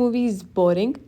movie is boring.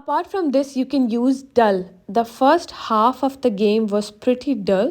Apart from this you can use dull. The first half of the game was pretty dull.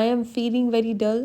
I am feeling very dull.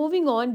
Moving on,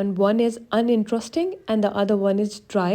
and one is uninteresting and the other one is dry،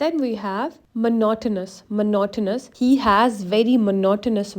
Then we have monotonous. Monotonous. He has very monotonous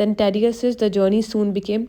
Then tedious is the journey soon became